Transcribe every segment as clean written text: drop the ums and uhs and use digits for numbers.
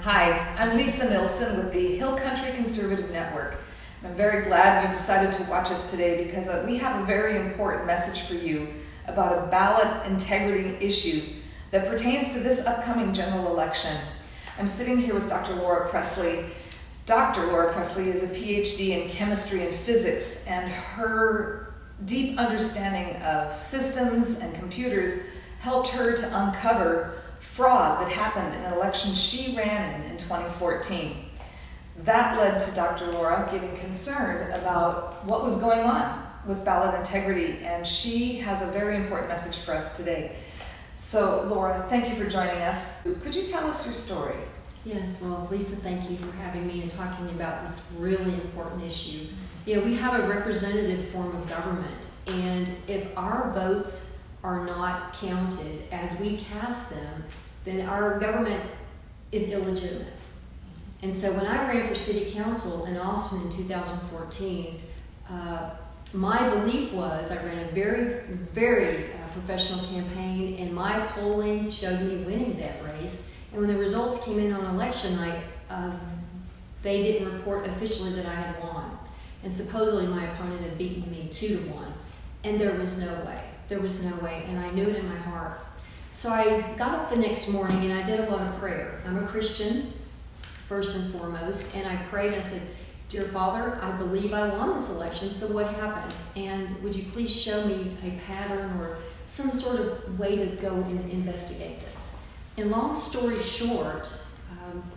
Hi, I'm Lisa Nilsson with the Hill Country Conservative Network. I'm very glad you decided to watch us today because we have a very important message for you about a ballot integrity issue that pertains to this upcoming general election. I'm sitting here with Dr. Laura Pressley. Dr. Laura Pressley is a PhD in chemistry and physics, and her deep understanding of systems and computers helped her to uncover fraud that happened in an election she ran in 2014. That led to Dr. Laura getting concerned about what was going on with ballot integrity, and she has a very important message for us today. So Laura, thank you for joining us. Could you tell us your story? Yes, well, Lisa, thank you for having me and talking about this really important issue. You know, we have a representative form of government, and if our votes are not counted as we cast them, then our government is illegitimate. And so when I ran for city council in Austin in 2014, my belief was I ran a very professional campaign, and my polling showed me winning that race. And when the results came in on election night, they didn't report officially that I had won. And supposedly my opponent had beaten me 2-1. And there was no way. There was no way. And I knew it in my heart. So I got up the next morning and I did a lot of prayer. I'm a Christian, first and foremost. And I prayed and I said, "Dear Father, I believe I won this election. So what happened? And would you please show me a pattern or some sort of way to go and investigate this?" And long story short,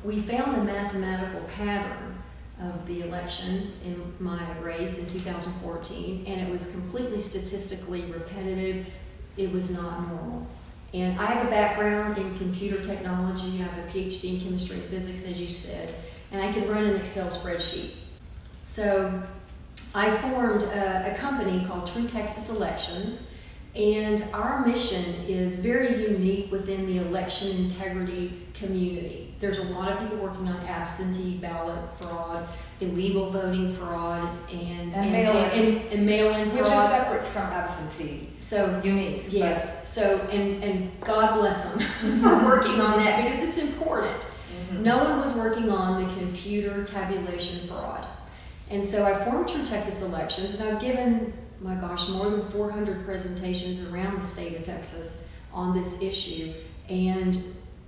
we found the mathematical pattern of the election in my race in 2014, and it was completely statistically repetitive. It was not normal. And I have a background in computer technology. I have a PhD in chemistry and physics, as you said, and I can run an Excel spreadsheet. So I formed a company called True Texas Elections, and our mission is very unique within the election integrity community. There's a lot of people working on absentee ballot fraud, illegal voting fraud, and mail-in fraud. Which is separate from absentee. So unique. Yes. So and God bless them for working on that because it's important. Mm-hmm. No one was working on the computer tabulation fraud. And so I formed True Texas Elections, and I've given, my gosh, more than 400 presentations around the state of Texas on this issue. And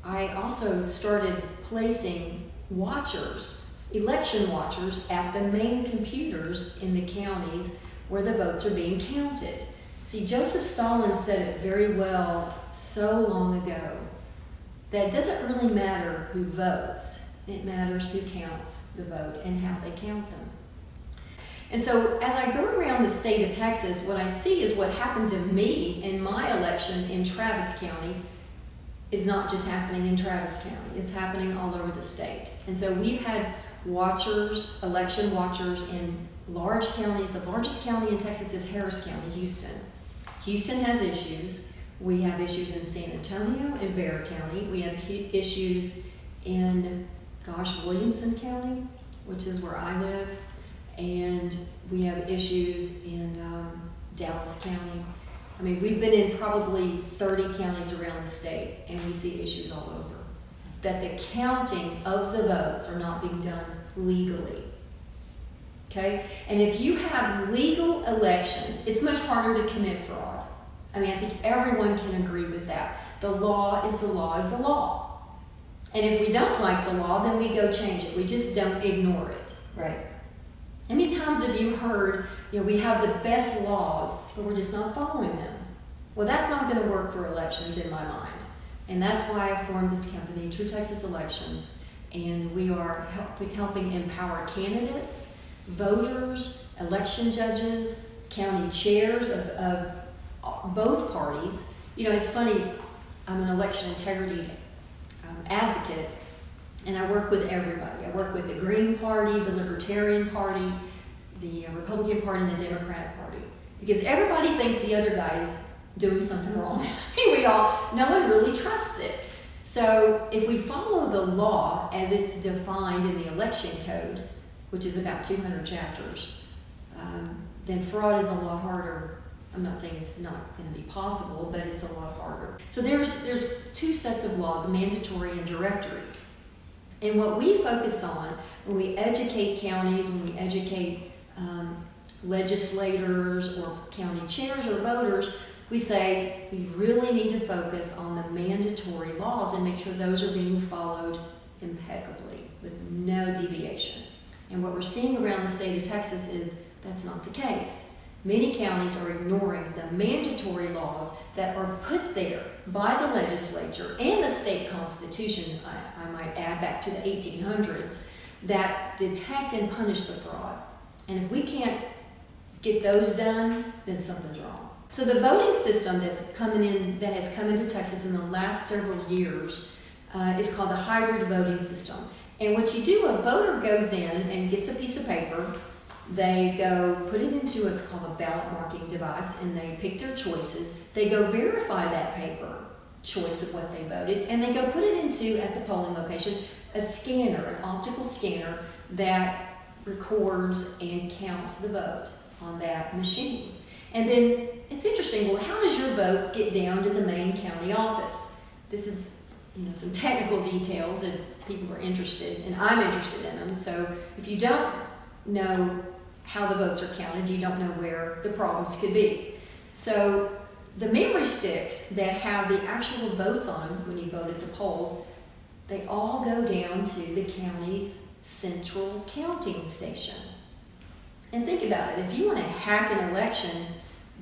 I also started placing watchers, election watchers, at the main computers in the counties where the votes are being counted. See, Joseph Stalin said it very well so long ago that it doesn't really matter who votes, it matters who counts the vote and how they count them. And so as I go around the state of Texas, what I see is what happened to me in my election in Travis County is not just happening in Travis County, it's happening all over the state. And so we've had watchers, election watchers in large county. The largest county in Texas is Harris County, Houston. Houston has issues. We have issues in San Antonio and Bexar County. We have issues in, Williamson County, which is where I live. And we have issues in Dallas County. I mean, we've been in probably 30 counties around the state, and we see issues all over. That the counting of the votes are not being done legally. Okay? And if you have legal elections, it's much harder to commit fraud. I mean, I think everyone can agree with that. The law is the law is the law. And if we don't like the law, then we go change it. We just don't ignore it. Right. How many times have you heard, we have the best laws, but we're just not following them? Well, that's not going to work for elections in my mind. And that's why I formed this company, True Texas Elections. And we are helping empower candidates, voters, election judges, county chairs of both parties. It's funny, I'm an election integrity advocate, and I work with everybody. I work with the Green Party, the Libertarian Party, the Republican Party, and the Democratic Party. Because everybody thinks the other guy's doing something wrong. No one really trusts it. So if we follow the law as it's defined in the election code, which is about 200 chapters, then fraud is a lot harder. I'm not saying it's not going to be possible, but it's a lot harder. So there's two sets of laws, mandatory and directory. And what we focus on when we educate counties, when we educate legislators or county chairs or voters, we say we really need to focus on the mandatory laws and make sure those are being followed impeccably with no deviation. And what we're seeing around the state of Texas is that's not the case. Many counties are ignoring the mandatory laws that are put there by the legislature and the state constitution, I might add, back to the 1800s, that detect and punish the fraud. And if we can't get those done, then something's wrong. So the voting system that has come into Texas in the last several years is called the hybrid voting system. And what you do, a voter goes in and gets a piece of paper. They go put it into what's called a ballot marking device, and they pick their choices. They go verify that paper choice of what they voted, and they go put it into, at the polling location, a scanner, an optical scanner that records and counts the vote on that machine. And then it's interesting, well, how does your vote get down to the main county office? This is, some technical details if people are interested, and I'm interested in them. So if you don't know how the votes are counted, you don't know where the problems could be. So the memory sticks that have the actual votes on them when you vote at the polls, they all go down to the county's central counting station. And think about it, if you want to hack an election,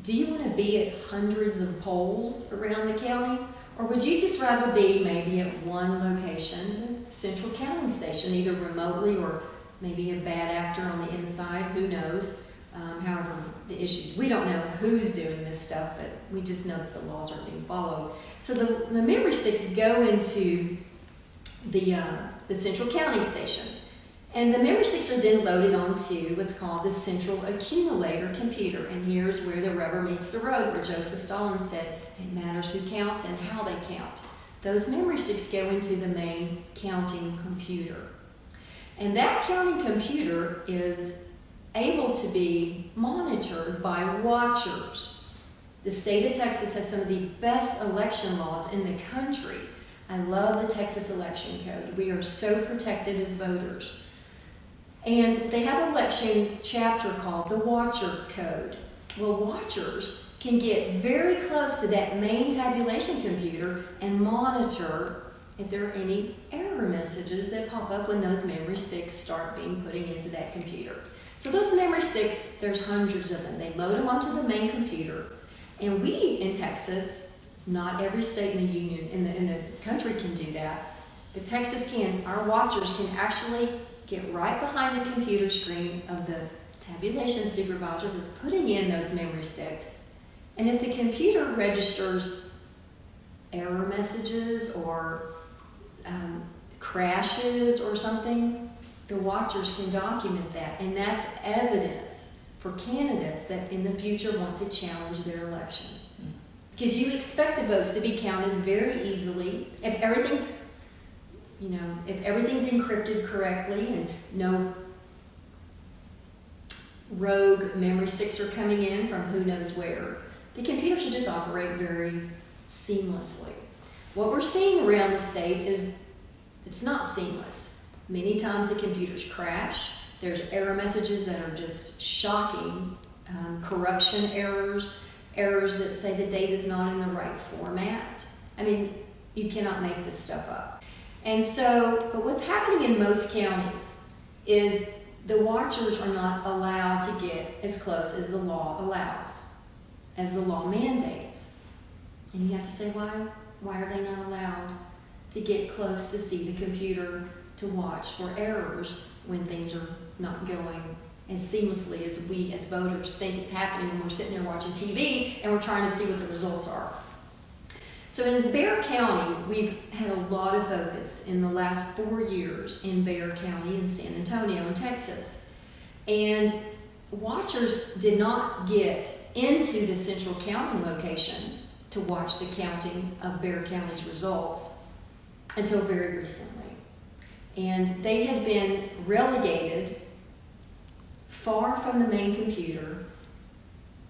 do you want to be at hundreds of polls around the county? Or would you just rather be maybe at one location, the central counting station, either remotely or maybe a bad actor on the inside, who knows? However, the issue, we don't know who's doing this stuff, but we just know that the laws are being followed. So the memory sticks go into the central counting station. And the memory sticks are then loaded onto what's called the central accumulator computer. And here's where the rubber meets the road, where Joseph Stalin said it matters who counts and how they count. Those memory sticks go into the main counting computer. And that counting computer is able to be monitored by watchers. The state of Texas has some of the best election laws in the country. I love the Texas election code. We are so protected as voters. And they have an election chapter called the Watcher Code. Well, watchers can get very close to that main tabulation computer and monitor if there are any error messages that pop up when those memory sticks start being put into that computer. So those memory sticks, there's hundreds of them. They load them onto the main computer. And we in Texas, not every state in the union, in the country can do that, but Texas can. Our watchers can actually get right behind the computer screen of the tabulation supervisor that's putting in those memory sticks. And if the computer registers error messages or crashes or something, the watchers can document that. And that's evidence for candidates that in the future want to challenge their election. Because you expect the votes to be counted very easily. If everything's encrypted correctly and no rogue memory sticks are coming in from who knows where, the computer should just operate very seamlessly. What we're seeing around the state is it's not seamless. Many times the computers crash. There's error messages that are just shocking, corruption errors that say the data is not in the right format. I mean, you cannot make this stuff up. And so, but what's happening in most counties is the watchers are not allowed to get as close as the law allows, as the law mandates. And you have to say, why are they not allowed to get close to see the computer to watch for errors when things are not going as seamlessly as we as voters think it's happening when we're sitting there watching TV and we're trying to see what the results are. So in Bexar County, we've had a lot of focus in the last 4 years in Bexar County in San Antonio in Texas. And watchers did not get into the central counting location to watch the counting of Bexar County's results until very recently. And they had been relegated far from the main computer,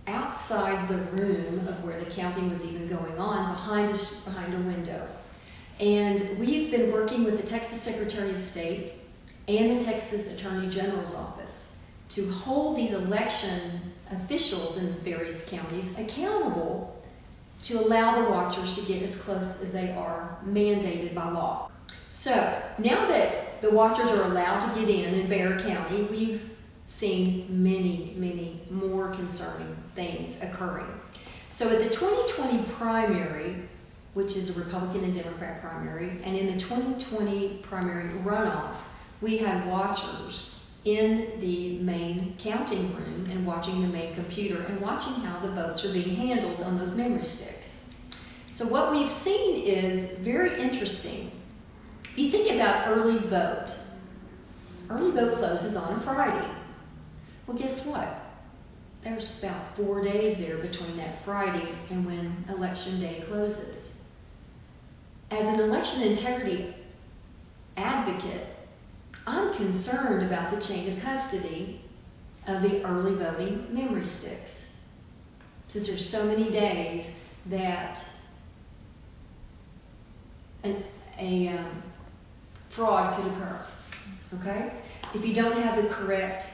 outside the room of where the counting was even going on, behind a window. And we've been working with the Texas Secretary of State and the Texas Attorney General's office to hold these election officials in various counties accountable to allow the watchers to get as close as they are mandated by law. So now that the watchers are allowed to get in Bexar County, we've seen many more concerning things occurring. So at the 2020 primary, which is a Republican and Democrat primary, and in the 2020 primary runoff, we had watchers in the main counting room and watching the main computer and watching how the votes are being handled on those memory sticks. So what we've seen is very interesting. If you think about early vote closes on a Friday. Well, guess what? There's about 4 days there between that Friday and when election day closes. As an election integrity advocate, I'm concerned about the chain of custody of the early voting memory sticks, since there's so many days that a fraud could occur, okay? If you don't have the correct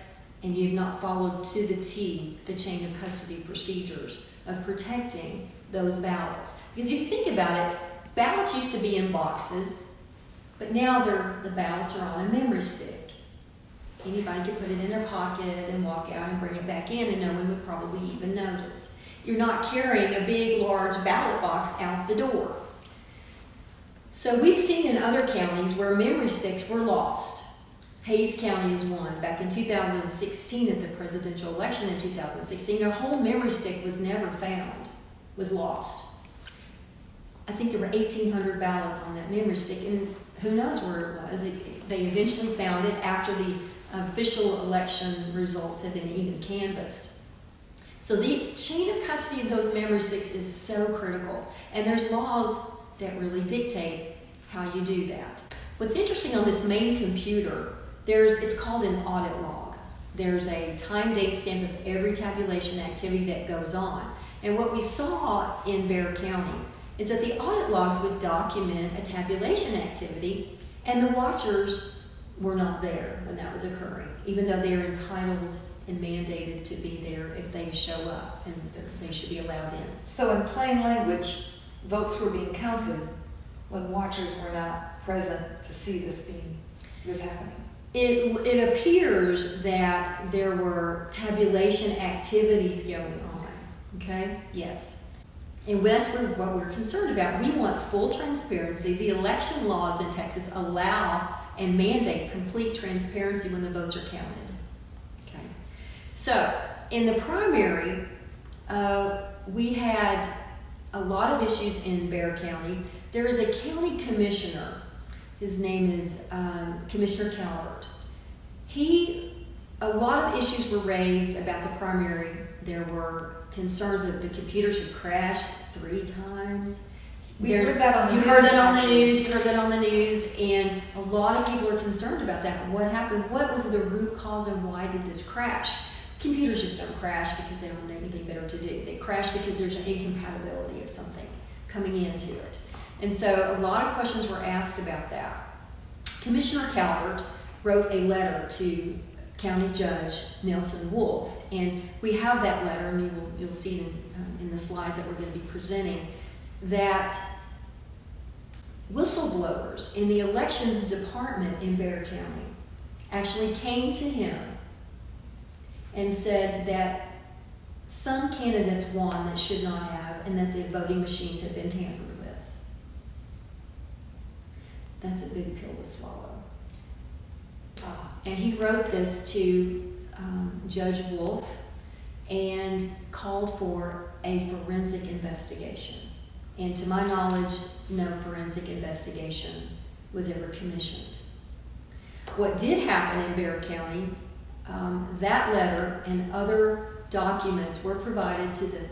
and you've not followed to the T the chain of custody procedures of protecting those ballots. Because if you think about it, ballots used to be in boxes, but now the ballots are on a memory stick. Anybody could put it in their pocket and walk out and bring it back in, and no one would probably even notice. You're not carrying a big, large ballot box out the door. So we've seen in other counties where memory sticks were lost. Hayes County is one. Back in 2016 at the presidential election in 2016, their whole memory stick was never found, was lost. I think there were 1,800 ballots on that memory stick, and who knows where it was. They eventually found it after the official election results had been even canvassed. So the chain of custody of those memory sticks is so critical, and there's laws that really dictate how you do that. What's interesting on this main computer, it's called an audit log. There's a time date stamp of every tabulation activity that goes on. And what we saw in Bexar County is that the audit logs would document a tabulation activity, and the watchers were not there when that was occurring, even though they are entitled and mandated to be there if they show up, and they should be allowed in. So in plain language, votes were being counted when watchers were not present to see this happening. It appears that there were tabulation activities going on, okay? Yes. And that's what we're concerned about. We want full transparency. The election laws in Texas allow and mandate complete transparency when the votes are counted, okay? So in the primary, we had a lot of issues in Bexar County. There is a county commissioner. His name is Commissioner Calvert. A lot of issues were raised about the primary. There were concerns that the computers had crashed 3 times. We heard that on the news. You heard that on the news, you heard that on the news, and a lot of people are concerned about that. What happened? What was the root cause and why did this crash? Computers just don't crash because they don't have anything better to do. They crash because there's an incompatibility of something coming into it. And so a lot of questions were asked about that. Commissioner Calvert wrote a letter to County Judge Nelson Wolf, and we have that letter, and you'll see it in the slides that we're going to be presenting, that whistleblowers in the elections department in Bexar County actually came to him and said that some candidates won that should not have, and that the voting machines had been tampered with. That's a big pill to swallow. And he wrote this to Judge Wolf and called for a forensic investigation. And to my knowledge, no forensic investigation was ever commissioned. What did happen in Bexar County, that letter and other documents were provided to the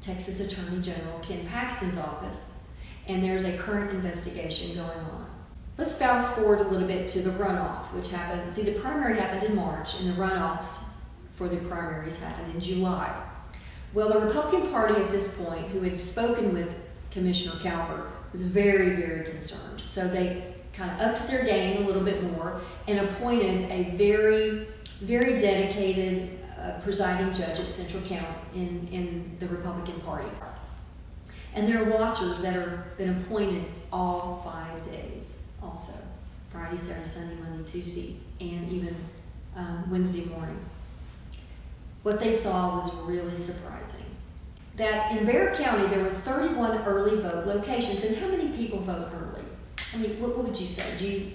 Texas Attorney General Ken Paxton's office, and there's a current investigation going on. Let's fast forward a little bit to the runoff, which happened. See, the primary happened in March, and the runoffs for the primaries happened in July. Well, the Republican Party at this point, who had spoken with Commissioner Calvert, was very, very concerned. So they kind of upped their game a little bit more and appointed a very, very dedicated presiding judge at Central County in the Republican Party. And there are watchers that have been appointed all 5 days also. Friday, Saturday, Sunday, Monday, Tuesday, and even Wednesday morning. What they saw was really surprising. That in Bexar County, there were 31 early vote locations. And how many people vote early? I mean, what would you say? Do you?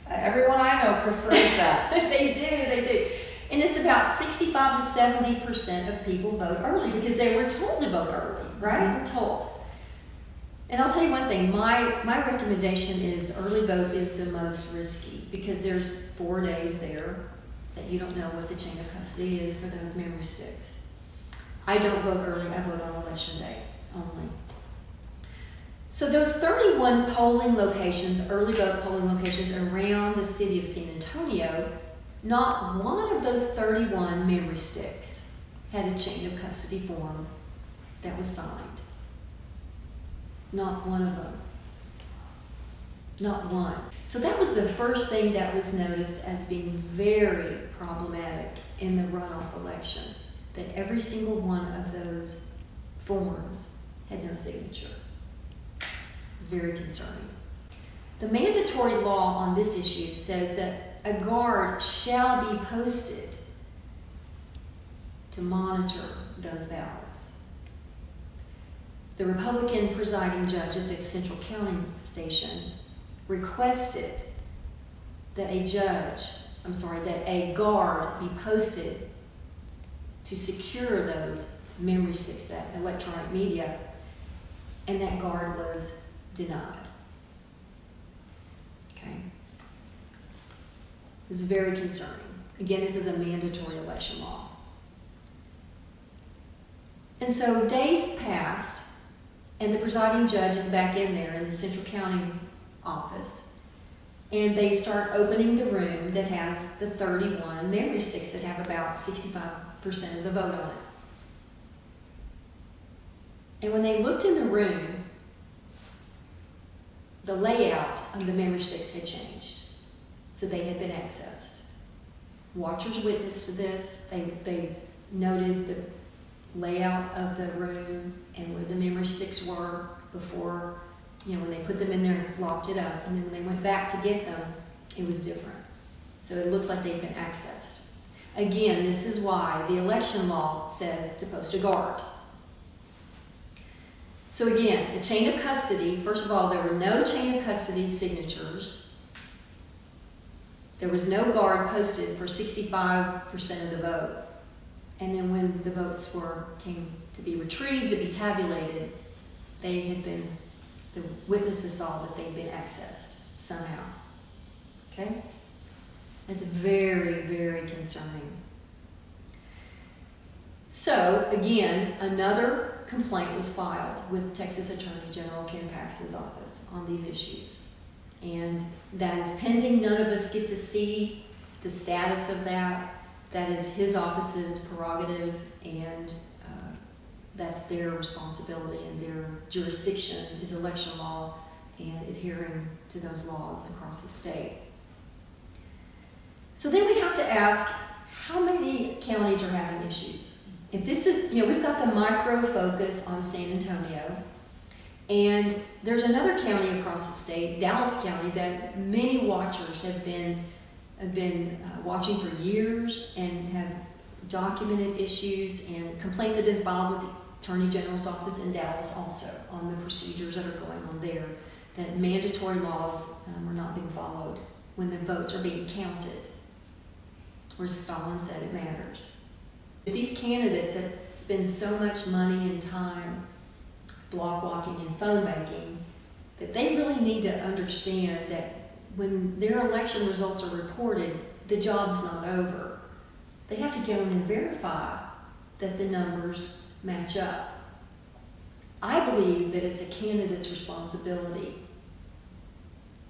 Everyone I know prefers that. They do. And it's about 65 to 70% of people vote early because they were told to vote early, right? Mm-hmm. We're told. And I'll tell you one thing, my recommendation is early vote is the most risky because there's 4 days there that you don't know what the chain of custody is for those memory sticks. I don't vote early, I vote on election day only. So those 31 polling locations, early vote polling locations around the city of San Antonio, not one of those 31 memory sticks had a chain of custody form that was signed. Not one of them. Not one. So that was the first thing that was noticed as being very problematic in the runoff election, that every single one of those forms had no signature. It was very concerning. The mandatory law on this issue says that a guard shall be posted to monitor those ballots. The Republican presiding judge at the Central County station requested that a guard be posted to secure those memory sticks, that electronic media, and that guard was denied. Okay? It was very concerning. Again, this is a mandatory election law. And so days passed, and the presiding judge is back in there in the Central County office, and they start opening the room that has the 31 memory sticks that have about 65% of the vote on it. And when they looked in the room, the layout of the memory sticks had changed. So they had been accessed. Watchers witnessed to this. They noted the layout of the room and where the memory sticks were before, when they put them in there and locked it up. And then when they went back to get them, it was different. So it looks like they've been accessed. Again, this is why the election law says to post a guard. So again, the chain of custody, first of all, there were no chain of custody signatures. There was no guard posted for 65% of the vote. And then when the votes came to be retrieved, to be tabulated, the witnesses saw that they'd been accessed somehow. Okay? It's very, very concerning. So, again, another complaint was filed with Texas Attorney General Ken Paxton's office on these issues. And that is pending. None of us get to see the status of that. That is his office's prerogative, and that's their responsibility, and their jurisdiction is election law and adhering to those laws across the state. So then we have to ask, how many counties are having issues? If this is, we've got the micro focus on San Antonio, and there's another county across the state, Dallas County, that many watchers have been watching for years and have documented issues, and complaints have been filed with the Attorney General's office in Dallas also on the procedures that are going on there, that mandatory laws are not being followed when the votes are being counted. Where Stalin said it matters. These candidates that spend so much money and time block walking and phone banking, that they really need to understand that when their election results are reported, the job's not over. They have to go in and verify that the numbers match up. I believe that it's a candidate's responsibility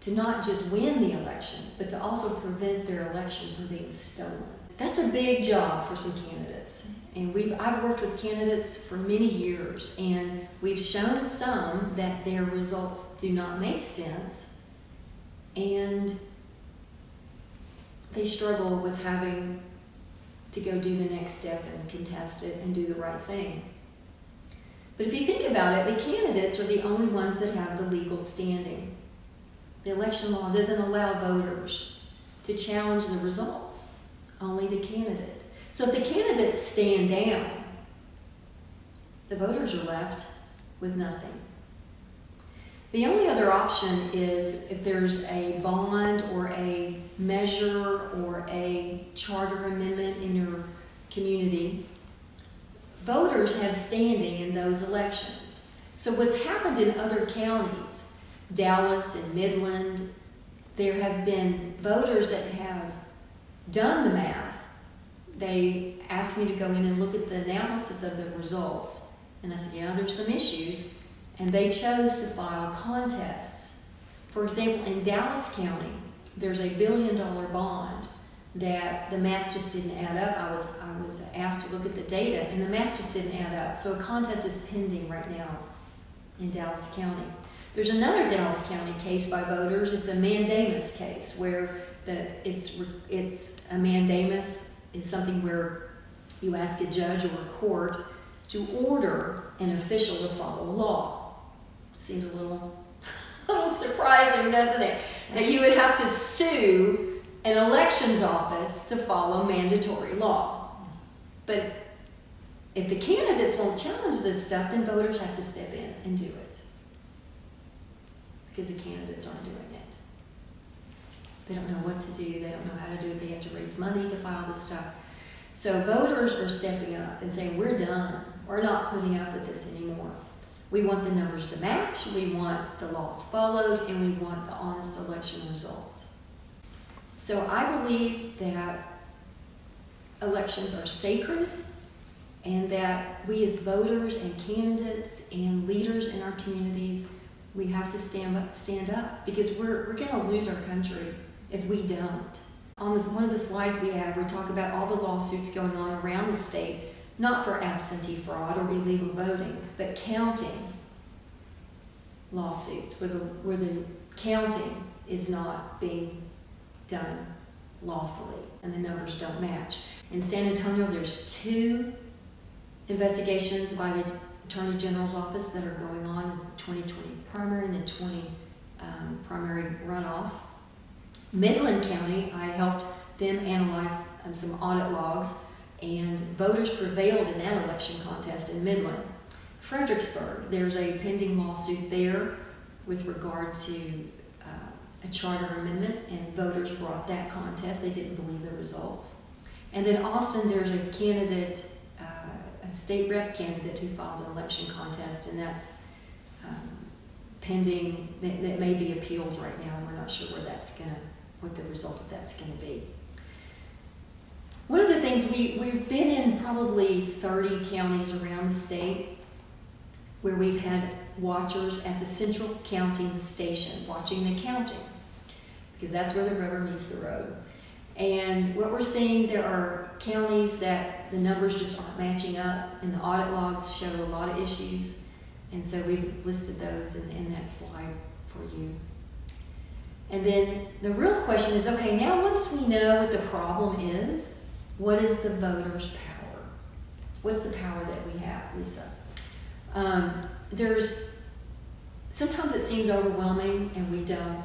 to not just win the election, but to also prevent their election from being stolen. that's a big job for some candidates. And I've worked with candidates for many years, and we've shown some that their results do not make sense, and they struggle with having to go do the next step and contest it and do the right thing. But if you think about it, the candidates are the only ones that have the legal standing. The election law doesn't allow voters to challenge the results, only the candidate. So if the candidates stand down, the voters are left with nothing. The only other option is if there's a bond or a measure or a charter amendment in your community. Voters have standing in those elections. So what's happened in other counties, Dallas and Midland, there have been voters that have done the math. They asked me to go in and look at the analysis of the results. And I said, yeah, there's some issues. And they chose to file contests. For example, in Dallas County, there's a $1 billion bond that the math just didn't add up. I was asked to look at the data, and the math just didn't add up. So a contest is pending right now in Dallas County. There's another Dallas County case by voters. It's a mandamus case where it's a mandamus is something where you ask a judge or a court to order an official to follow law. Seems a little surprising, doesn't it? That you would have to sue an elections office to follow mandatory law. But if the candidates won't challenge this stuff, then voters have to step in and do it. Because the candidates aren't doing it. They don't know what to do. They don't know how to do it. They have to raise money to file this stuff. So voters are stepping up and saying, we're done. We're not putting up with this anymore. We want the numbers to match, we want the laws followed, and we want the honest election results. So I believe that elections are sacred, and that we as voters and candidates and leaders in our communities, we have to stand up because we're going to lose our country if we don't. On one of the slides we have, we talk about all the lawsuits going on around the state, not for absentee fraud or illegal voting, but counting lawsuits where the counting is not being done lawfully and the numbers don't match. In San Antonio, there's 2 investigations by the Attorney General's office that are going on. It's the 2020 primary and the 20 primary runoff. Midland County, I helped them analyze some audit logs, and voters prevailed in that election contest in Midland. Fredericksburg, there's a pending lawsuit there with regard to a charter amendment, and voters brought that contest. They didn't believe the results. And then Austin, there's a candidate, a state rep candidate who filed an election contest, and that's pending, that may be appealed right now, and we're not sure what the result of that's gonna be. One of the things, we've been in probably 30 counties around the state where we've had watchers at the central counting station watching the counting, because that's where the rubber meets the road. And what we're seeing, there are counties that the numbers just aren't matching up, and the audit logs show a lot of issues. And so we've listed those in that slide for you. And then the real question is, okay, now once we know what the problem is, what is the voters' power? What's the power that we have, Lisa? Sometimes it seems overwhelming and we don't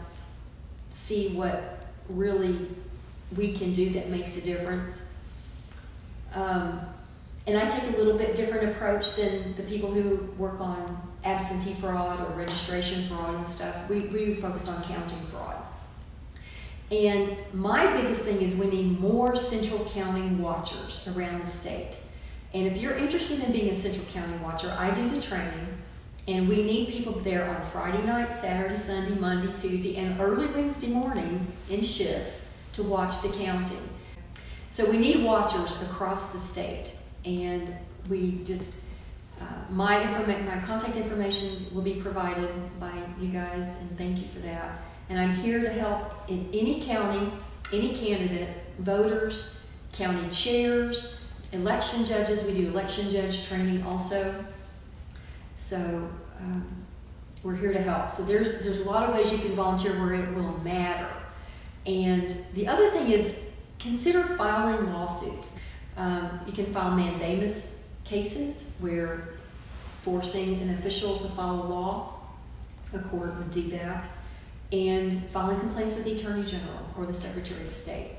see what really we can do that makes a difference. And I take a little bit different approach than the people who work on absentee fraud or registration fraud and stuff. We focus on counting fraud. And my biggest thing is we need more central counting watchers around the state. And if you're interested in being a central counting watcher, I do the training, and we need people there on Friday night, Saturday, Sunday, Monday, Tuesday, and early Wednesday morning in shifts to watch the counting. So we need watchers across the state, and we just, my contact information will be provided by you guys, and thank you for that. And I'm here to help in any county, any candidate, voters, county chairs, election judges. We do election judge training also. So we're here to help. So there's a lot of ways you can volunteer where it will matter. And the other thing is, consider filing lawsuits. You can file mandamus cases where forcing an official to follow law, a court would do that, and filing complaints with the Attorney General or the Secretary of State.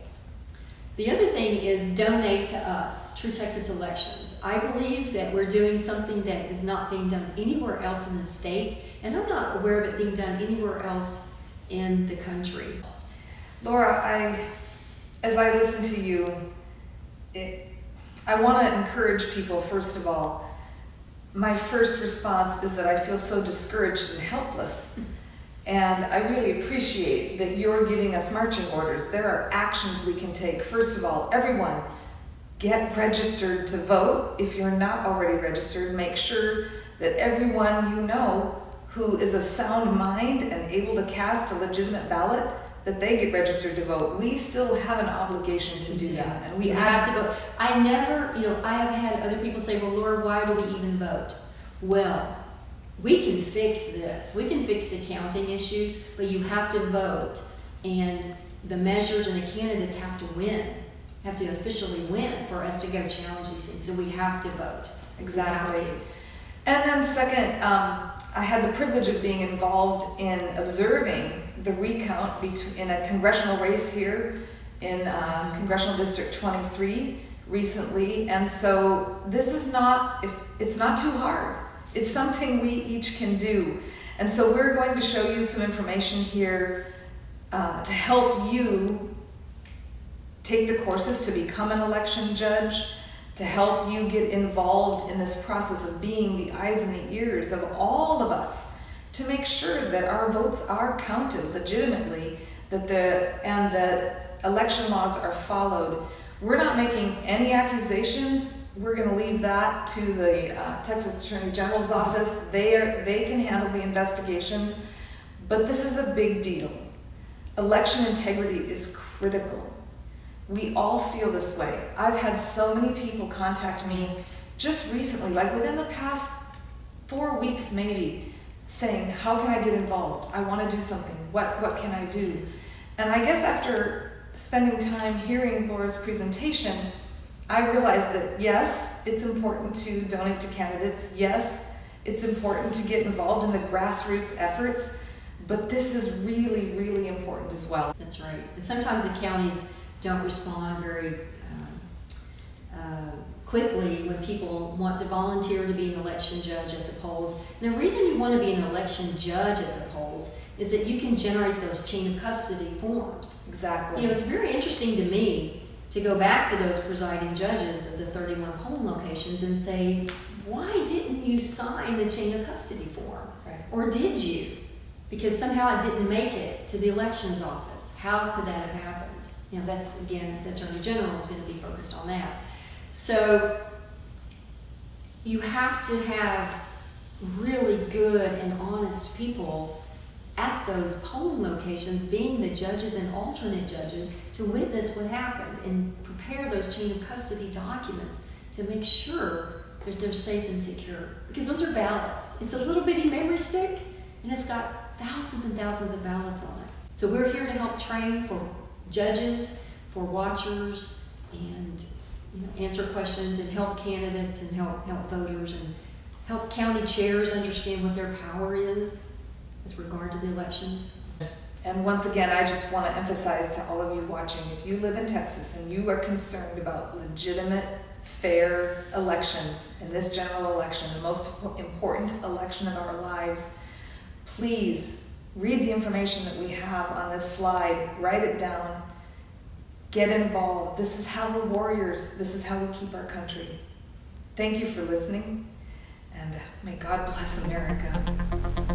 The other thing is donate to us, True Texas Elections. I believe that we're doing something that is not being done anywhere else in the state, and I'm not aware of it being done anywhere else in the country. Laura, as I listen to you, I want to encourage people, first of all. My first response is that I feel so discouraged and helpless. And I really appreciate that you're giving us marching orders. There are actions we can take. First of all, everyone, get registered to vote. If you're not already registered, make sure that everyone you know who is of sound mind and able to cast a legitimate ballot, that they get registered to vote. We still have an obligation to do that. And we have to vote. I have had other people say, well, Laura, why do we even vote? Well, we can fix this. We can fix the counting issues, but you have to vote. And the measures and the candidates have to win, have to officially win for us to go challenge these things. So we have to vote. Exactly. And then second, I had the privilege of being involved in observing the recount in a congressional race here in Congressional District 23 recently. And so this is it's not too hard. It's something we each can do. And so we're going to show you some information here to help you take the courses to become an election judge, to help you get involved in this process of being the eyes and the ears of all of us, to make sure that our votes are counted legitimately, and that election laws are followed. We're not making any accusations. We're going to leave that to the Texas Attorney General's office. They can handle the investigations, but this is a big deal. Election integrity is critical. We all feel this way. I've had so many people contact me just recently, like within the past 4 weeks maybe, saying, how can I get involved? I want to do something. What can I do? And I guess after spending time hearing Laura's presentation, I realized that yes, it's important to donate to candidates. Yes, it's important to get involved in the grassroots efforts, but this is really, really important as well. That's right. And sometimes the counties don't respond very quickly when people want to volunteer to be an election judge at the polls. And the reason you want to be an election judge at the polls is that you can generate those chain of custody forms. Exactly. It's very interesting to me to go back to those presiding judges of the 31 polling locations and say, why didn't you sign the chain of custody form? Right. Or did you? Because somehow it didn't make it to the elections office. How could that have happened? That's, again, the Attorney General is going to be focused on that. So you have to have really good and honest people at those polling locations, being the judges and alternate judges, to witness what happened and prepare those chain of custody documents to make sure that they're safe and secure. Because those are ballots. It's a little bitty memory stick, and it's got thousands and thousands of ballots on it. So we're here to help train for judges, for watchers, and answer questions and help candidates and help voters and help county chairs understand what their power is with regard to the elections. And once again, I just want to emphasize to all of you watching, if you live in Texas and you are concerned about legitimate, fair elections in this general election, the most important election of our lives, please read the information that we have on this slide, write it down, get involved. This is how we're warriors. This is how we keep our country. Thank you for listening, and may God bless America.